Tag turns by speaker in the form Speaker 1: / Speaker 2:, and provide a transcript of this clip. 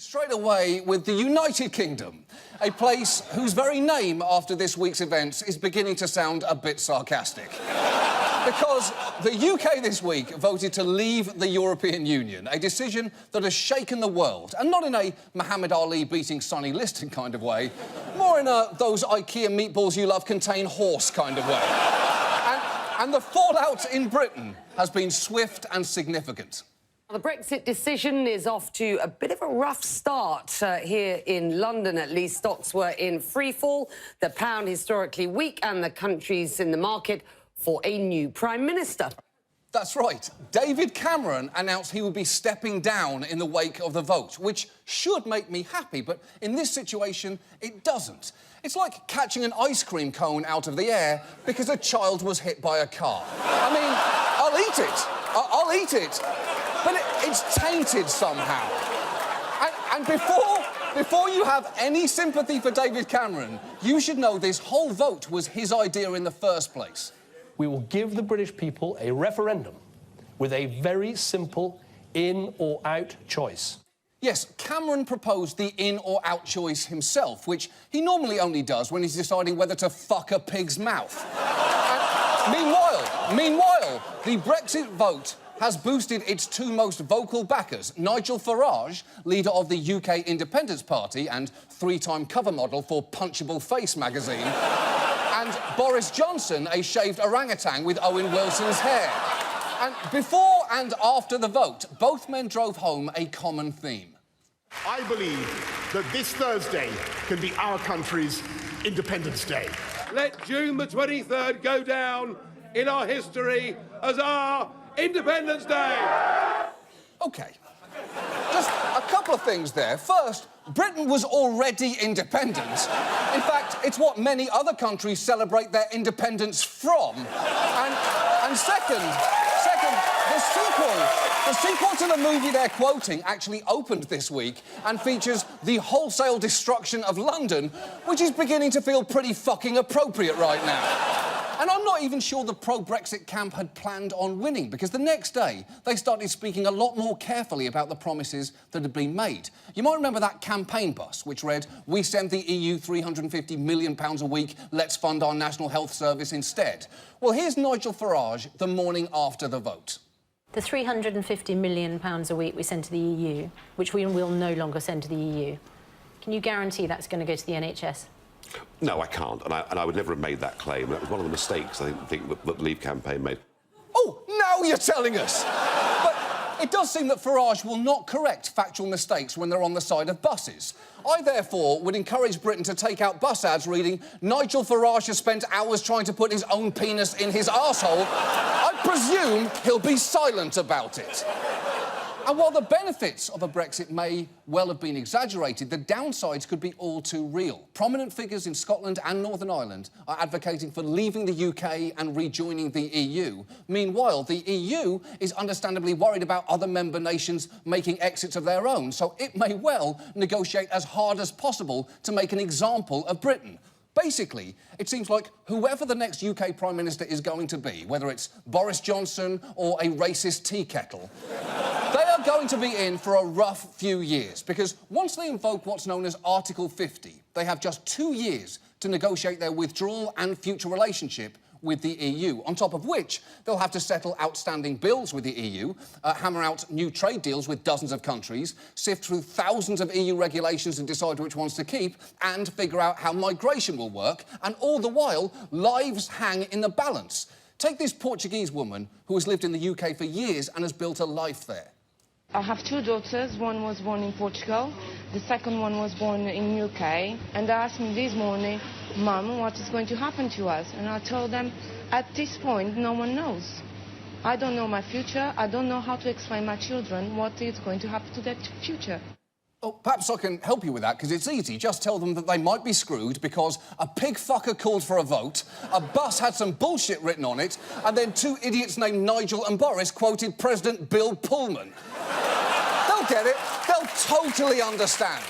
Speaker 1: Straight away with the United Kingdom, a place whose very name after this week's events is beginning to sound a bit sarcastic. Because the UK this week voted to leave the European Union, a decision that has shaken the world, and not in a Muhammad Ali beating Sonny Liston kind of way, more in a those IKEA meatballs you love contain horse kind of way. And the fallout in Britain has been swift and significant.
Speaker 2: The Brexit decision is off to a bit of a rough start here in London, at least. Stocks were in freefall, the pound historically weak, and the country's in the market for a new Prime Minister.
Speaker 1: That's right. David Cameron announced he would be stepping down in the wake of the vote, which should make me happy, but in this situation, it doesn't. It's like catching an ice cream cone out of the air because a child was hit by a car. I mean, I'll eat it. I'll eat it. But it's tainted somehow. And before you have any sympathy for David Cameron, you should know this whole vote was his idea in the first place.
Speaker 3: We will give the British people a referendum with a very simple in or out choice.
Speaker 1: Yes, Cameron proposed the in or out choice himself, which he normally only does when he's deciding whether to fuck a pig's mouth. Meanwhile, the Brexit vote has boosted its two most vocal backers, Nigel Farage, leader of the UK Independence Party and three-time cover model for Punchable Face magazine, and Boris Johnson, a shaved orangutan with Owen Wilson's hair. And before and after the vote, both men drove home a common theme.
Speaker 4: I believe that this Thursday can be our country's Independence Day.
Speaker 5: Let June the 23rd go down in our history as our Independence Day!
Speaker 1: OK. Just a couple of things there. First, Britain was already independent. In fact, it's what many other countries celebrate their independence from. And second, the sequel to the movie they're quoting actually opened this week and features the wholesale destruction of London, which is beginning to feel pretty fucking appropriate right now. And I'm not even sure the pro-Brexit camp had planned on winning, because the next day they started speaking a lot more carefully about the promises that had been made. You might remember that campaign bus, which read, "We send the EU £350 million a week, let's fund our National Health Service instead." Well, here's Nigel Farage the morning after the vote.
Speaker 6: The £350 million a week we send to the EU, which we will no longer send to the EU, can you guarantee that's going to go to the NHS?
Speaker 7: No, I can't, and I would never have made that claim. That was one of the mistakes I think that the Leave campaign made.
Speaker 1: Oh, now you're telling us! But it does seem that Farage will not correct factual mistakes when they're on the side of buses. I, therefore, would encourage Britain to take out bus ads reading, "Nigel Farage has spent hours trying to put his own penis in his arsehole." I presume he'll be silent about it. And while the benefits of a Brexit may well have been exaggerated, the downsides could be all too real. Prominent figures in Scotland and Northern Ireland are advocating for leaving the UK and rejoining the EU. Meanwhile, the EU is understandably worried about other member nations making exits of their own, so it may well negotiate as hard as possible to make an example of Britain. Basically, it seems like whoever the next UK Prime Minister is going to be, whether it's Boris Johnson or a racist tea kettle, they are going to be in for a rough few years, because once they invoke what's known as Article 50, they have just 2 years to negotiate their withdrawal and future relationship with the EU, on top of which they'll have to settle outstanding bills with the EU, hammer out new trade deals with dozens of countries, sift through thousands of EU regulations and decide which ones to keep, and figure out how migration will work, and all the while, lives hang in the balance. Take this Portuguese woman who has lived in the UK for years and has built a life there.
Speaker 8: I have two daughters. One was born in Portugal, the second one was born in UK, and they asked me this morning, "Mum, what is going to happen to us?" And I told them, at this point, no one knows. I don't know my future. I don't know how to explain my children what is going to happen to their future.
Speaker 1: Oh, perhaps I can help you with that, because it's easy. Just tell them that they might be screwed because a pig fucker called for a vote, a bus had some bullshit written on it, and then two idiots named Nigel and Boris quoted President Bill Pullman. They'll get it. They'll totally understand.